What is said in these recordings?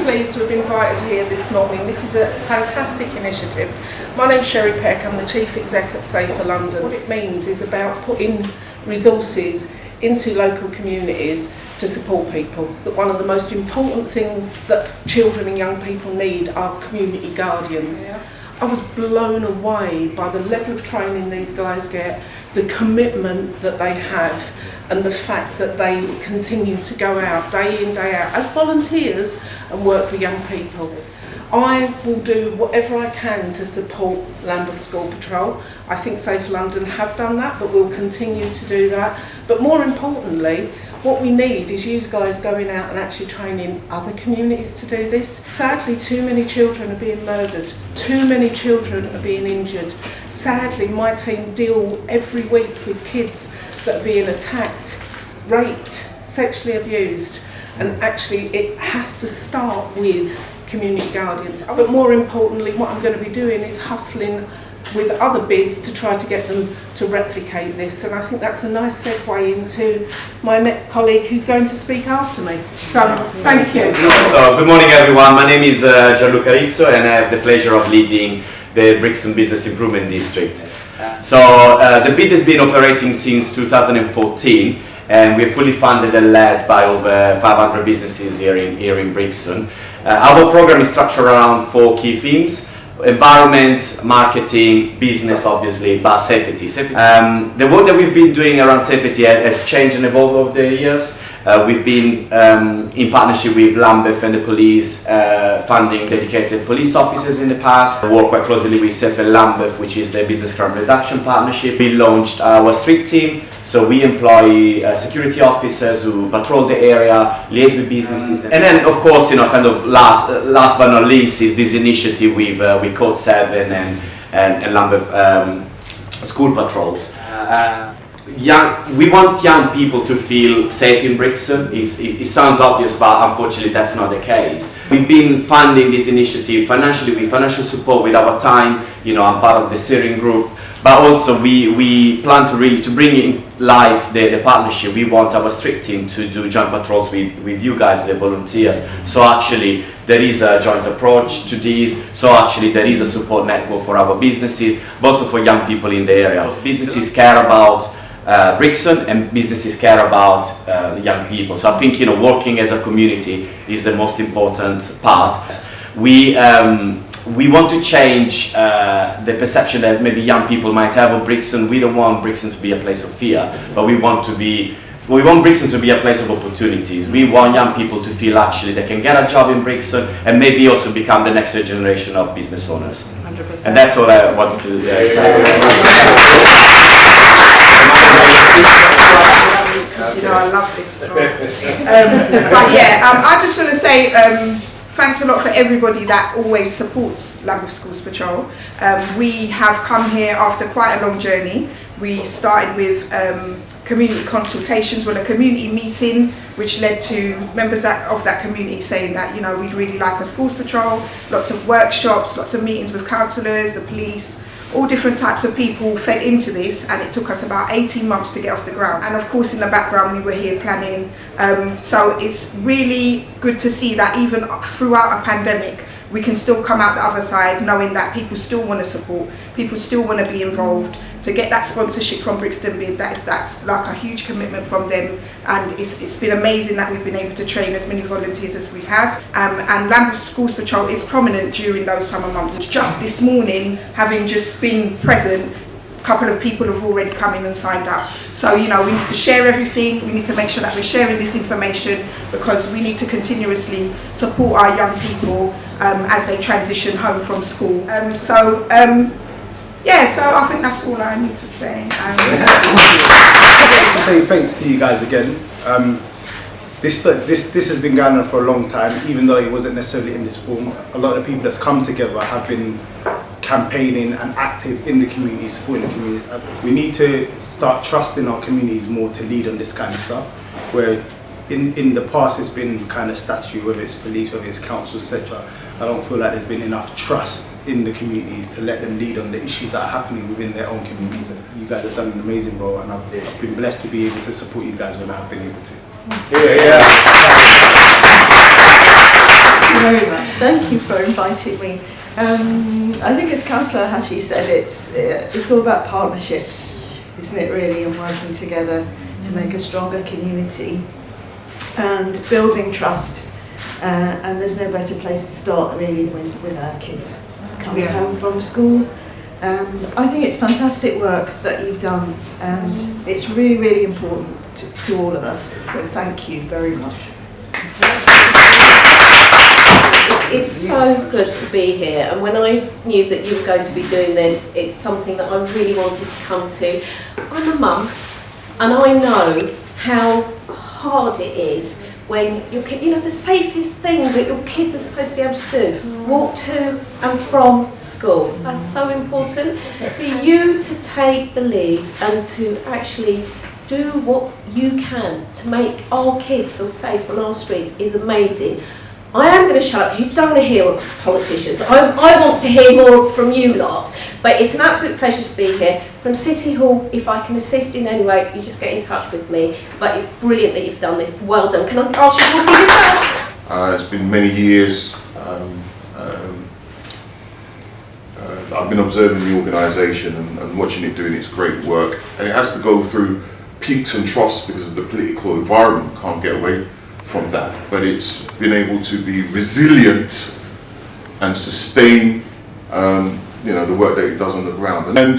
pleased to have been invited here this morning. This is a fantastic initiative. My name's Sherry Peck, I'm the Chief Exec at Safer London. What it means is about putting resources into local communities to support people. But one of the most important things that children and young people need are community guardians. Yeah. I was blown away by the level of training these guys get, the commitment that they have, and the fact that they continue to go out day in, day out as volunteers and work with young people. I will do whatever I can to support Lambeth School Patrol. I think Safe London have done that, but we'll continue to do that. But more importantly, what we need is you guys going out and actually training other communities to do this. Sadly, too many children are being murdered. Too many children are being injured. Sadly, my team deal every week with kids that are being attacked, raped, sexually abused. And actually, it has to start with community guardians. But more importantly, what I'm going to be doing is hustling with other bids to try to get them to replicate this, and I think that's a nice segue into my colleague who's going to speak after me. So, thank you. So, good morning everyone. My name is Gianluca Rizzo and I have the pleasure of leading the Brixton Business Improvement District. So, the bid has been operating since 2014 and we're fully funded and led by over 500 businesses here in Brixton. Our program is structured around 4 key themes: environment, marketing, business obviously, but safety. The work that we've been doing around safety has changed and evolved over the years. We've been in partnership with Lambeth and the police, funding dedicated police officers in the past. We work quite closely with Safer Lambeth, which is the business crime reduction partnership. We launched our street team, so we employ security officers who patrol the area, liaise with businesses. And then of course, kind of last but not least is this initiative with Code 7 and Lambeth school patrols. We want young people to feel safe in Brixton. It sounds obvious, but unfortunately that's not the case. We've been funding this initiative financially, with financial support, with our time. I'm part of the steering group, but also we plan to bring in life the partnership. We want our street team to do joint patrols with you guys, the volunteers. So actually there is a joint approach to this. So actually there is a support network for our businesses, but also for young people in the area. Businesses care about Brixton and businesses care about young people. So I think working as a community is the most important part. We want to change the perception that maybe young people might have of Brixton. We don't want Brixton to be a place of fear, but we want Brixton to be a place of opportunities. We want young people to feel actually they can get a job in Brixton and maybe also become the next generation of business owners. 100%. And that's what I wanted to say. I love this. But yeah, I just want to say thanks a lot for everybody that always supports Lambeth Schools Patrol. We have come here after quite a long journey. We started with community consultations, a community meeting, which led to members of that community saying that we'd really like a schools patrol. Lots of workshops, lots of meetings with councillors, the police. All different types of people fed into this, and it took us about 18 months to get off the ground. And of course in the background we were here planning. So it's really good to see that even throughout a pandemic we can still come out the other side knowing that people still want to support, people still want to be involved. To get that sponsorship from Brixton Bid, that's like a huge commitment from them, and it's been amazing that we've been able to train as many volunteers as we have. And Lambeth Schools Patrol is prominent during those summer months. Just this morning, having just been present, a couple of people have already come in and signed up. So we need to share everything, we need to make sure that we're sharing this information, because we need to continuously support our young people as they transition home from school. Yeah, so I think that's all I need to say. I'd like to say thanks to you guys again. This has been going on for a long time, even though it wasn't necessarily in this form. A lot of people that's come together have been campaigning and active in the community, supporting the community. We need to start trusting our communities more to lead on this kind of stuff, where in the past it's been kind of statutory, whether it's police, whether it's council, etc. I don't feel like there's been enough trust in the communities to let them lead on the issues that are happening within their own communities. You guys have done an amazing role, and I've been blessed to be able to support you guys when I've been able to. Yeah. very much. Thank you for inviting me. I think as Councillor Hashi said, it's all about partnerships, isn't it really, and working together to make a stronger community and building trust. And there's no better place to start really than with our kids coming home from school. I think it's fantastic work that you've done, and it's really, really important to all of us. So thank you very much. It's so good to be here, and when I knew that you were going to be doing this, it's something that I really wanted to come to. I'm a mum, and I know how hard it is when your kid, you know, the safest thing that your kids are supposed to be able to do, walk to and from school. That's so important. For you to take the lead and to actually do what you can to make our kids feel safe on our streets is amazing. I am going to shut up because you don't want to hear politicians. I want to hear more from you lot. But it's an absolute pleasure to be here. From City Hall, if I can assist in any way, you just get in touch with me. But it's brilliant that you've done this. Well done. Can I ask you to repeat yourself? It's been many years. I've been observing the organisation and watching it doing its great work. And it has to go through peaks and troughs because of the political environment. Can't get away from that, but it's been able to be resilient and sustain the work that it does on the ground. And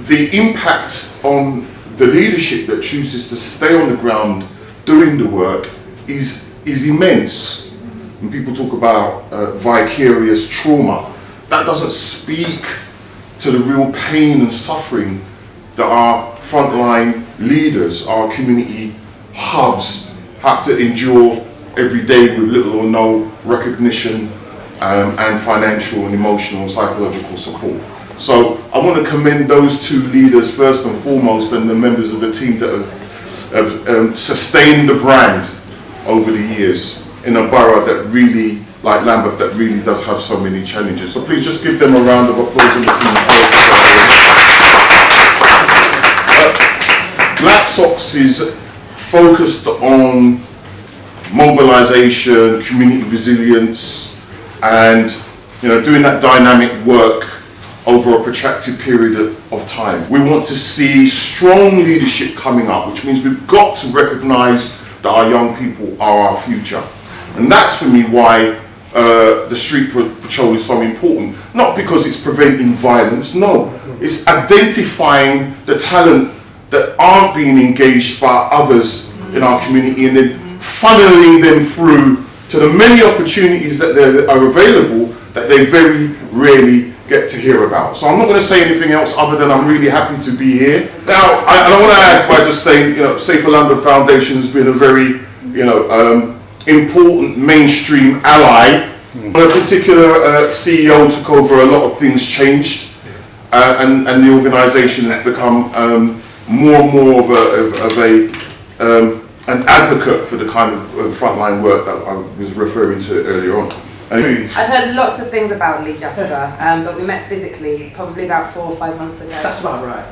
the impact on the leadership that chooses to stay on the ground doing the work is immense. When people talk about vicarious trauma, that doesn't speak to the real pain and suffering that our frontline leaders, our community hubs have to endure every day with little or no recognition and financial and emotional and psychological support. So I want to commend those two leaders first and foremost, and the members of the team that have sustained the brand over the years in a borough that really, like Lambeth, that really does have so many challenges. So please just give them a round of applause in the team. Black Sox is focused on mobilisation, community resilience, and doing that dynamic work over a protracted period of time. We want to see strong leadership coming up, which means we've got to recognise that our young people are our future. And that's for me why the street patrol is so important. Not because it's preventing violence, no. It's identifying the talent that aren't being engaged by others in our community and then funneling them through to the many opportunities that are available that they very rarely get to hear about. So I'm not going to say anything else other than I'm really happy to be here. Now, I want to add by just saying, Safer London Foundation has been a very, important mainstream ally. When a particular CEO took over, a lot of things changed, and the organisation has become more and more of an advocate for the kind of frontline work that I was referring to earlier on. I've heard lots of things about Lee Jasper, but we met physically probably about 4 or 5 months ago. That's about right.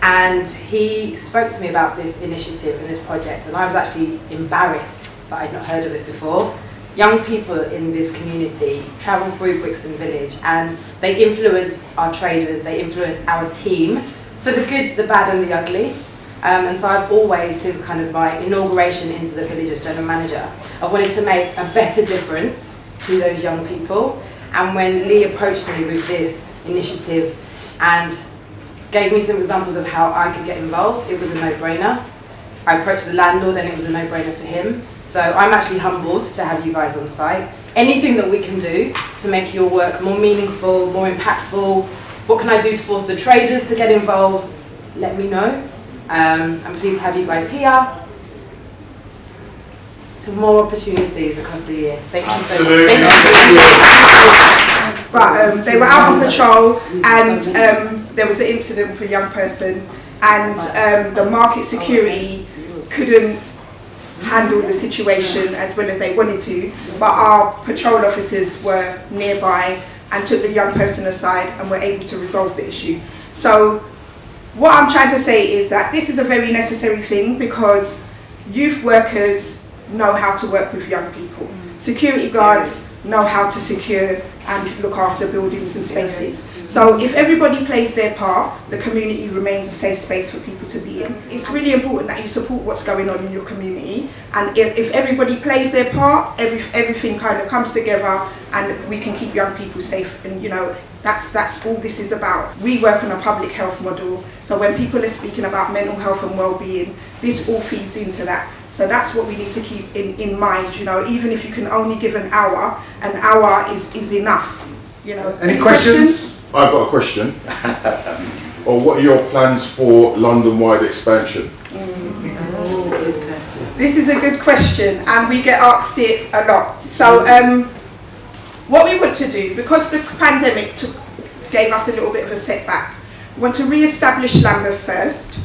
And he spoke to me about this initiative and this project, and I was actually embarrassed that I'd not heard of it before. Young people in this community travel through Brixton Village and they influence our traders, they influence our team for the good, the bad and the ugly. And so I've always, since kind of my inauguration into the village as general manager, I've wanted to make a better difference to those young people. And when Lee approached me with this initiative and gave me some examples of how I could get involved, it was a no-brainer. I approached the landlord and it was a no-brainer for him. So I'm actually humbled to have you guys on site. Anything that we can do to make your work more meaningful, more impactful, what can I do to force the traders to get involved, let me know. I'm pleased to have you guys here. To more opportunities across the year. Thank you so much. Thank you. But they were out on patrol and there was an incident with a young person and the market security couldn't handle the situation as well as they wanted to, but our patrol officers were nearby and took the young person aside and were able to resolve the issue. So what I'm trying to say is that this is a very necessary thing because youth workers know how to work with young people. Security guards know how to secure and look after buildings and spaces. So if everybody plays their part, the community remains a safe space for people to be in. It's really important that you support what's going on in your community, and if everybody plays their part, everything kind of comes together and we can keep young people safe. And you know, that's all this is about. We work on a public health model, so when people are speaking about mental health and well-being, this all feeds into that. So that's what we need to keep in mind, you know, even if you can only give an hour is enough, you know. Any questions? I've got a question. Or what are your plans for London-wide expansion? This is a good question, and we get asked it a lot. So what we want to do, because the pandemic gave us a little bit of a setback, we want to re-establish Lambeth first,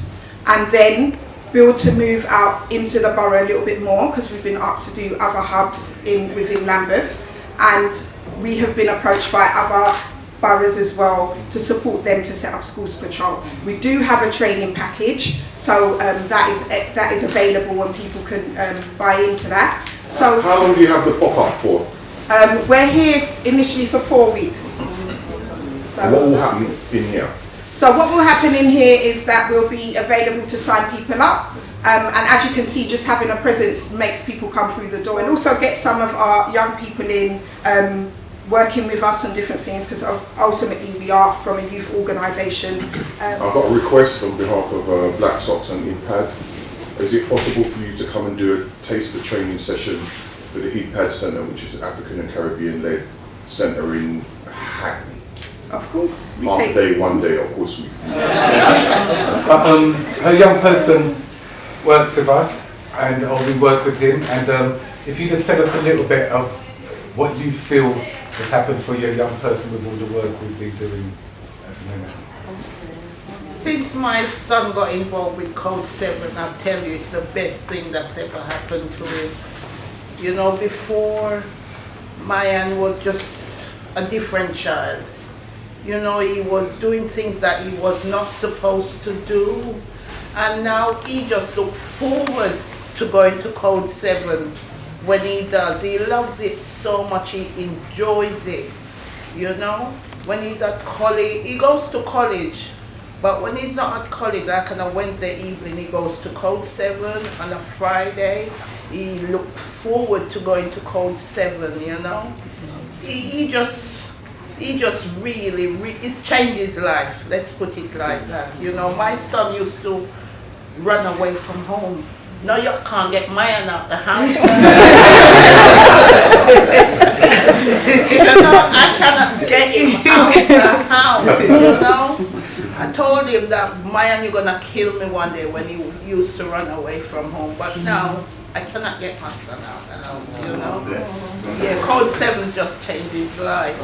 and then build to move out into the borough a little bit more, because we've been asked to do other hubs within Lambeth, and we have been approached by other boroughs as well to support them to set up schools patrol. We do have a training package, so that is available and people can buy into that. So how long do you have the pop-up for? We're here initially for 4 weeks. So What will happen in here? So what will happen in here is that we'll be available to sign people up, and as you can see, just having a presence makes people come through the door, and also get some of our young people in working with us on different things, because ultimately we are from a youth organisation. I've got a request on behalf of Black Sox and IPAD. Is it possible for you to come and do a taster training session for the IPAD Centre, which is an African and Caribbean led centre in Hackney? Of course. Half day, 1 day, of course we. Her young person works with us, and we work with him. And if you just tell us a little bit of what you feel has happened for your young person with all the work we've been doing at the minute. Since my son got involved with Code 7, I'll tell you, it's the best thing that's ever happened to him. You know, before, Mayan was just a different child. You know, he was doing things that he was not supposed to do. And now he just looks forward to going to Code 7 when he does. He loves it so much, he enjoys it, you know. When he's at college, he goes to college, but when he's not at college, like on a Wednesday evening, he goes to Code 7. On a Friday, he looked forward to going to Code 7, you know. He just really, it's changed his life, let's put it like that. You know, my son used to run away from home. No, you can't get Mayan out the house. You know, I cannot get him out the house, you know. I told him that, Mayan, you're gonna kill me one day, when he used to run away from home. But now, I cannot get my son out the house, you know. Yeah, Code 7's just changed his life.